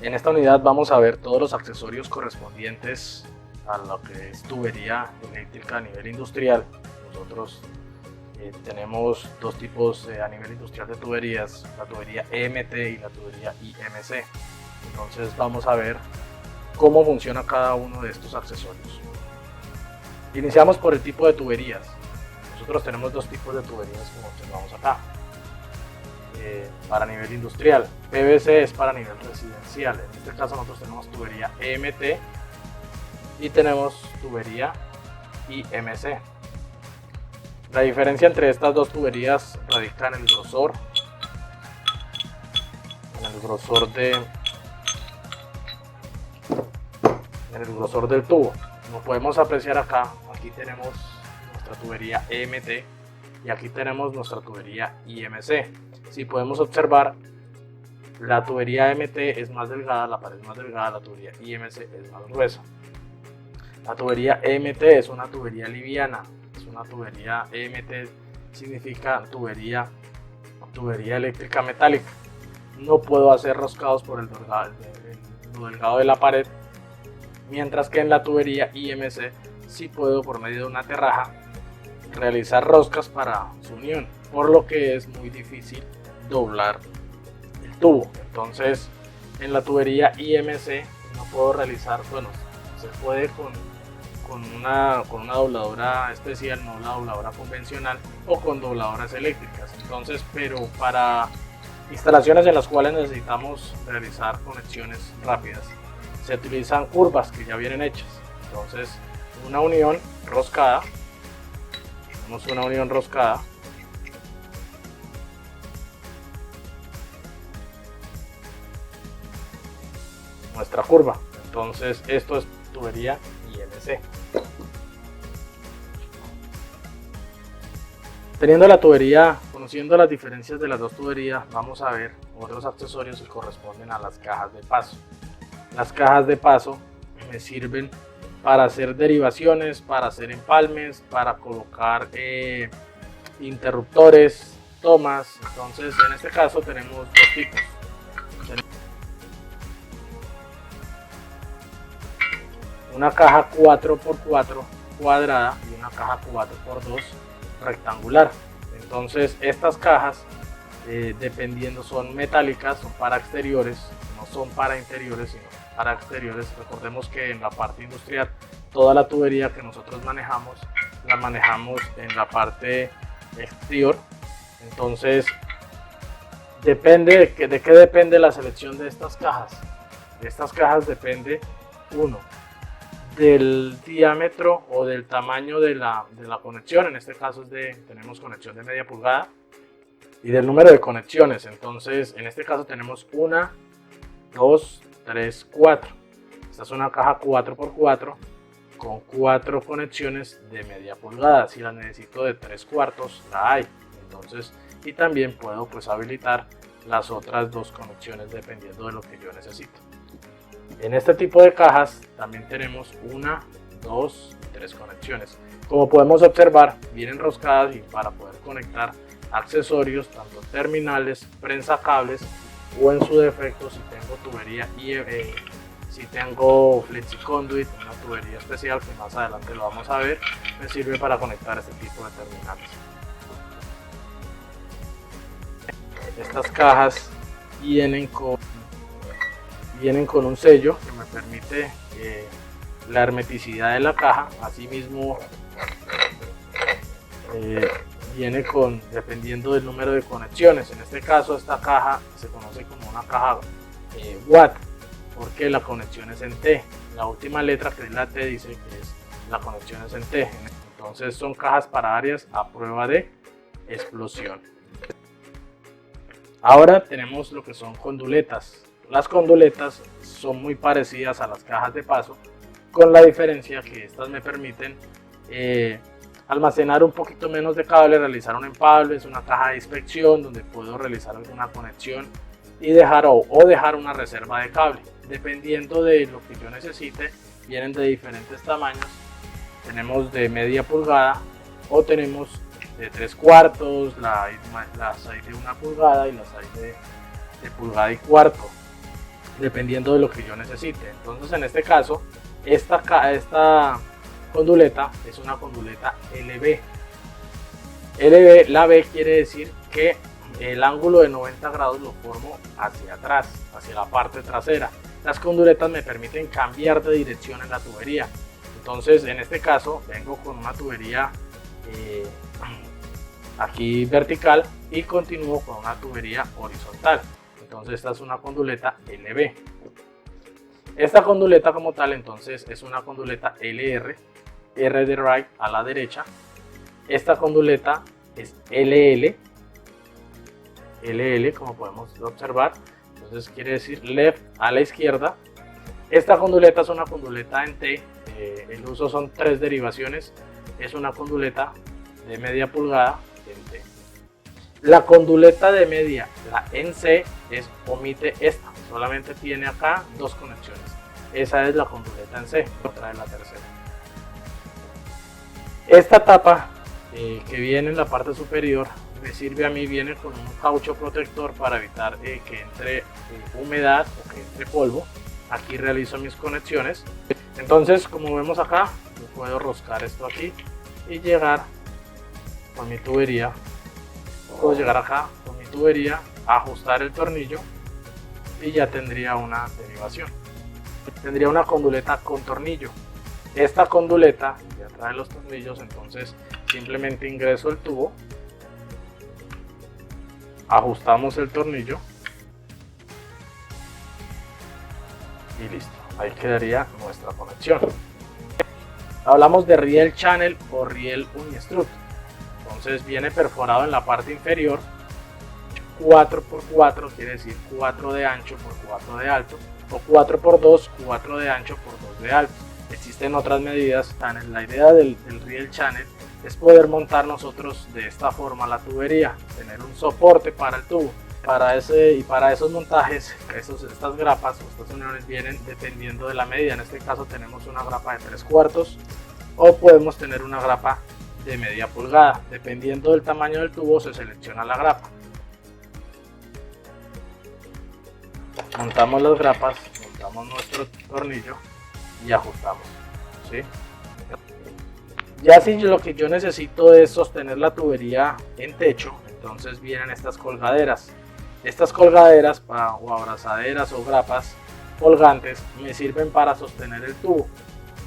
En esta unidad vamos a ver todos los accesorios correspondientes a lo que es tubería eléctrica a nivel industrial. Nosotros tenemos dos tipos a nivel industrial de tuberías, la tubería EMT y la tubería IMC. Entonces vamos a ver cómo funciona cada uno de estos accesorios. Iniciamos por el tipo de tuberías. Nosotros tenemos dos tipos de tuberías como observamos acá. Para nivel industrial, PVC es para nivel residencial. En este caso nosotros tenemos tubería EMT y tenemos tubería IMC. La diferencia entre estas dos tuberías radica en el grosor, del tubo. Como podemos apreciar acá, aquí tenemos nuestra tubería EMT y aquí tenemos nuestra tubería IMC. Si podemos observar, la tubería EMT es más delgada, la pared es más delgada, la tubería IMC es más gruesa. La tubería EMT es una tubería liviana, es una tubería EMT, significa tubería eléctrica metálica. No puedo hacer roscados por lo delgado de la pared, mientras que en la tubería IMC sí puedo, por medio de una aterraja, realizar roscas para su unión, por lo que es muy difícil doblar el tubo. Entonces en la tubería IMC no puedo realizar, bueno, se puede con una dobladora especial, no la dobladora convencional, o con dobladoras eléctricas. Entonces, pero para instalaciones en las cuales necesitamos realizar conexiones rápidas, se utilizan curvas que ya vienen hechas. Entonces, una unión roscada, tenemos una unión roscada, nuestra curva. Entonces esto es tubería IMC. Teniendo la tubería, conociendo las diferencias de las dos tuberías, vamos a ver otros accesorios que corresponden a las cajas de paso. Las cajas de paso me sirven para hacer derivaciones, para hacer empalmes, para colocar interruptores, tomas. Entonces en este caso tenemos dos tipos. Una caja 4x4 cuadrada y una caja 4x2 rectangular. Entonces estas cajas, dependiendo, son metálicas, son para exteriores, no son para interiores, sino para exteriores. Recordemos que en la parte industrial toda la tubería que nosotros manejamos la manejamos en la parte exterior. Entonces depende de qué depende la selección de estas cajas. Estas cajas depende, uno, del diámetro o del tamaño de la conexión. En este caso tenemos conexión de media pulgada, y del número de conexiones. Entonces en este caso tenemos 1, 2, 3, 4. Esta es una caja 4x4 con 4 conexiones de media pulgada. Si la necesito de 3/4, la hay. Entonces, y también puedo pues habilitar las otras dos conexiones dependiendo de lo que yo necesito. En este tipo de cajas también tenemos 1, 2 y 3 conexiones. Como podemos observar, vienen roscadas, y para poder conectar accesorios, tanto terminales, prensacables, o en su defecto, si tengo tubería si tengo FlexiConduit, una tubería especial que más adelante lo vamos a ver, me sirve para conectar este tipo de terminales. Estas cajas vienen con un sello que me permite la hermeticidad de la caja. Asimismo, viene dependiendo del número de conexiones. En este caso, esta caja se conoce como una caja Watt, porque la conexión es en T. La última letra, que es la T, dice que la conexión es en T. Entonces son cajas para áreas a prueba de explosión. Ahora tenemos lo que son conduletas. Las conduletas son muy parecidas a las cajas de paso, con la diferencia que estas me permiten almacenar un poquito menos de cable, realizar un empalme. Es una caja de inspección donde puedo realizar alguna conexión y dejar una reserva de cable. Dependiendo de lo que yo necesite, vienen de diferentes tamaños. Tenemos de media pulgada, o tenemos de 3/4, las hay de 1 pulgada y las hay de pulgada y cuarto. dependiendo de lo que yo necesite. Entonces en este caso, esta conduleta es una conduleta LB. LB, la B quiere decir que el ángulo de 90 grados lo formo hacia atrás, hacia la parte trasera. Las conduletas me permiten cambiar de dirección en la tubería. Entonces en este caso vengo con una tubería aquí vertical y continúo con una tubería horizontal. Entonces esta es una conduleta LB. Esta conduleta como tal entonces es una conduleta LR, R de right a la derecha. Esta conduleta es LL, LL como podemos observar, entonces quiere decir left a la izquierda. Esta conduleta es una conduleta en T, el uso son 3 derivaciones, es una conduleta de media pulgada en T. La conduleta de media, la en C, omite esta, solamente tiene acá 2 conexiones. Esa es la conduleta en C, otra es la tercera. Esta tapa que viene en la parte superior me sirve a mí, viene con un caucho protector para evitar que entre humedad o que entre polvo. Aquí realizo mis conexiones. Entonces, como vemos acá, yo puedo roscar esto aquí y llegar con mi tubería. Puedo llegar acá con mi tubería, ajustar el tornillo y ya tendría una derivación. Tendría una conduleta con tornillo. Esta conduleta ya trae los tornillos, entonces simplemente ingreso el tubo, ajustamos el tornillo y listo. Ahí quedaría nuestra conexión. Hablamos de riel channel o riel unistrut. Entonces viene perforado en la parte inferior, 4x4, quiere decir 4 de ancho por 4 de alto, o 4x2, 4 de ancho por 2 de alto. Existen otras medidas. La idea del riel channel es poder montar nosotros de esta forma la tubería, tener un soporte para el tubo. Para esos montajes, estas grapas o estas uniones vienen dependiendo de la medida. En este caso tenemos una grapa de 3/4 o podemos tener una grapa de media pulgada. Dependiendo del tamaño del tubo se selecciona la grapa. Montamos las grapas, montamos nuestro tornillo y ajustamos, ¿sí? Ya si lo que yo necesito es sostener la tubería en techo, entonces vienen estas colgaderas. Estas colgaderas o abrazaderas o grapas colgantes me sirven para sostener el tubo.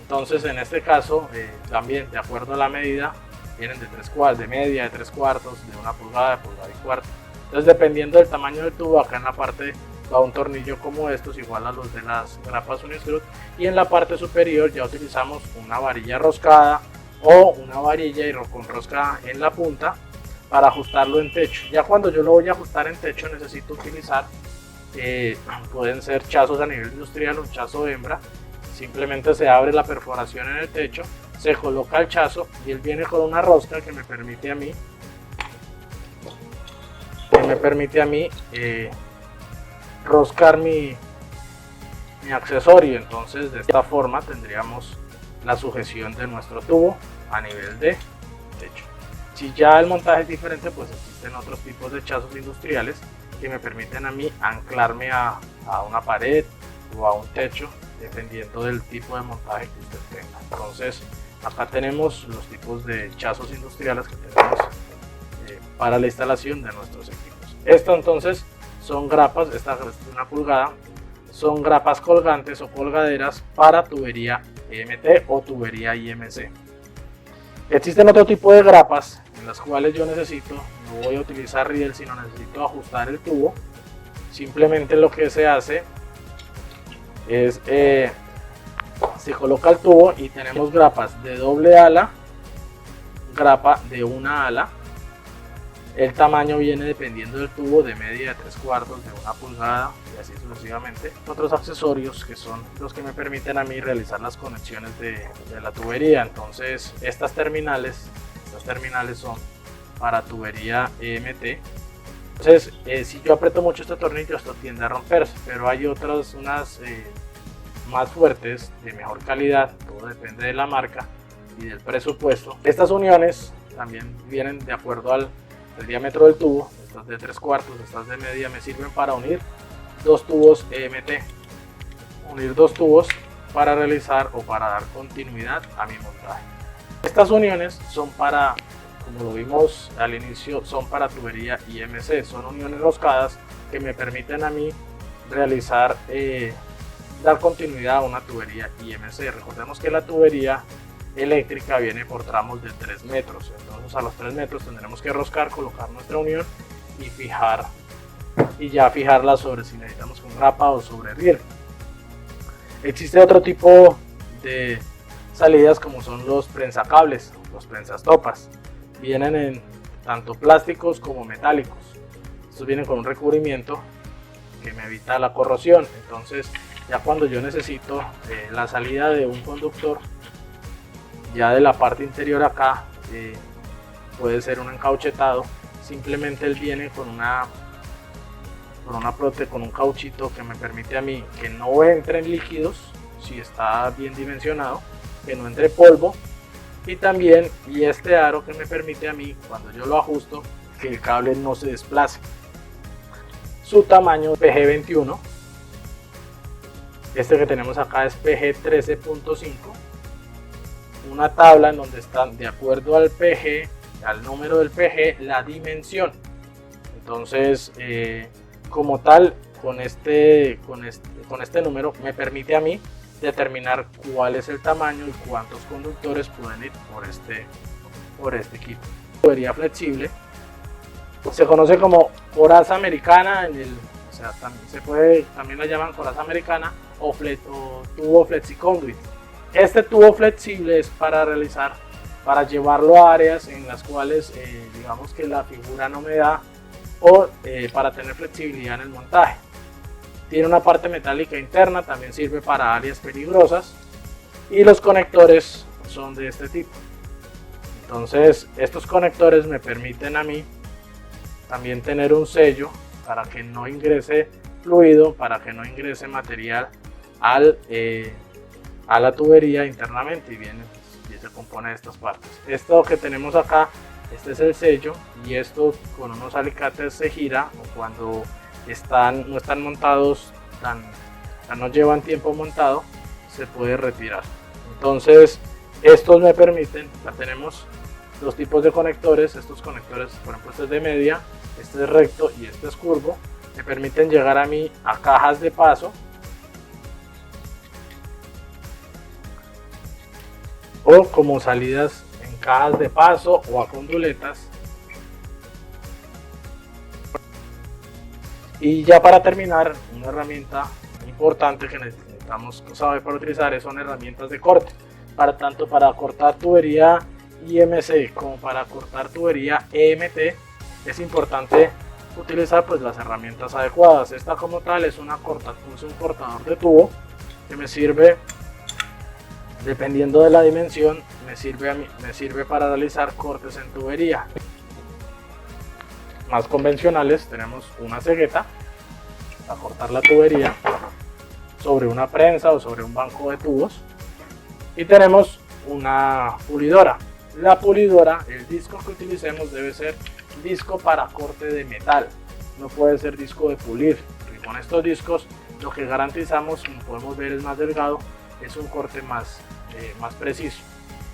Entonces en este caso también de acuerdo a la medida vienen de 3/4, de media, de 3/4, de 1 pulgada, de pulgada y cuarto. Entonces dependiendo del tamaño del tubo, acá en la parte va un tornillo como estos, igual a los de las grapas unistrut, y en la parte superior ya utilizamos una varilla roscada o una varilla y con rosca en la punta para ajustarlo en techo. Ya cuando yo lo voy a ajustar en techo necesito utilizar, pueden ser chazos a nivel industrial, un chazo hembra. Simplemente se abre la perforación en el techo, se coloca el chazo y él viene con una rosca que me permite a mí roscar mi accesorio. Entonces de esta forma tendríamos la sujeción de nuestro tubo a nivel de techo. Si ya el montaje es diferente, pues existen otros tipos de chazos industriales que me permiten a mí anclarme a una pared o a un techo dependiendo del tipo de montaje que usted tenga. Entonces acá tenemos los tipos de chazos industriales que tenemos para la instalación de nuestros equipos. Esto entonces son grapas, esta es de 1 pulgada, son grapas colgantes o colgaderas para tubería EMT o tubería IMC. Existen otro tipo de grapas en las cuales yo no voy a utilizar riel, sino necesito ajustar el tubo. Simplemente lo que se hace es, se coloca el tubo y tenemos grapas de doble ala, grapa de 1 ala. El tamaño viene dependiendo del tubo, de media, de 3/4, de 1 pulgada y así sucesivamente. Otros accesorios que son los que me permiten a mí realizar las conexiones de la tubería. Entonces estas terminales son para tubería EMT. Entonces si yo aprieto mucho este tornillo, esto tiende a romperse, pero hay otras, unas más fuertes, de mejor calidad. Todo depende de la marca y del presupuesto. Estas uniones también vienen de acuerdo al diámetro del tubo. Estas de 3/4, estas de media me sirven para unir dos tubos EMT. Unir dos tubos para realizar o para dar continuidad a mi montaje. Estas uniones son para, como lo vimos al inicio, son para tubería IMC. Son uniones roscadas que me permiten a mí realizar, dar continuidad a una tubería IMC. Recordemos que la tubería eléctrica viene por tramos de 3 metros, entonces a los 3 metros tendremos que roscar, colocar nuestra unión y fijarla sobre, si necesitamos con grapa o sobre riel. Existe otro tipo de salidas como son los prensacables, los prensastopas. Vienen en tanto plásticos como metálicos. Estos vienen con un recubrimiento que me evita la corrosión. Entonces ya cuando yo necesito la salida de un conductor, ya de la parte interior acá, puede ser un encauchetado, simplemente él viene con un cauchito que me permite a mí que no entren líquidos, si está bien dimensionado, que no entre polvo, y también este aro que me permite a mí, cuando yo lo ajusto, que el cable no se desplace. Su tamaño PG21, este que tenemos acá es PG13.5, una tabla en donde están de acuerdo al PG, al número del PG, la dimensión. Entonces como tal, con este número me permite a mí determinar cuál es el tamaño y cuántos conductores pueden ir por este equipo. Tubería flexible se conoce como coraza americana, también la llaman coraza americana o tubo FlexiConduit. Este tubo flexible es para llevarlo a áreas en las cuales digamos que la figura no me da, o para tener flexibilidad en el montaje. Tiene una parte metálica interna, también sirve para áreas peligrosas, y los conectores son de este tipo. Entonces estos conectores me permiten a mí también tener un sello para que no ingrese fluido, para que no ingrese material a la tubería internamente, y se compone de estas partes. Esto que tenemos acá, este es el sello, y esto con unos alicates se gira, o cuando no están montados, no llevan tiempo montado, se puede retirar. Entonces estos me permiten, ya tenemos dos tipos de conectores. Estos conectores, por ejemplo, este es de media, este es recto y este es curvo, me permiten llegar a mí a cajas de paso, o como salidas en cajas de paso o a conduletas. Y ya para terminar, una herramienta importante que necesitamos saber para utilizar son herramientas de corte, tanto para cortar tubería IMC como para cortar tubería EMT. Es importante utilizar pues las herramientas adecuadas. Esta como tal es un cortador de tubo que me sirve, dependiendo de la dimensión, me sirve para realizar cortes en tubería. Más convencionales, tenemos una cegueta para cortar la tubería sobre una prensa o sobre un banco de tubos, y tenemos una pulidora. La pulidora, el disco que utilicemos debe ser disco para corte de metal, no puede ser disco de pulir, porque con estos discos lo que garantizamos, como podemos ver, es más delgado, es un corte más preciso.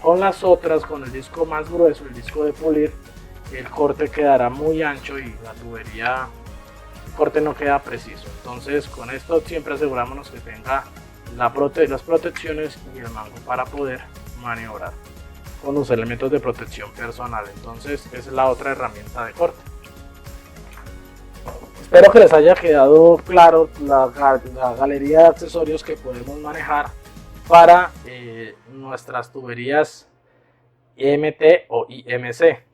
Con las otras, con el disco más grueso, el disco de pulir, el corte quedará muy ancho y la tubería, el corte no queda preciso. Entonces con esto siempre asegurámonos que tenga las protecciones y el mango para poder maniobrar con los elementos de protección personal. Entonces esa es la otra herramienta de corte. Espero que les haya quedado claro la galería de accesorios que podemos manejar para nuestras tuberías EMT o IMC.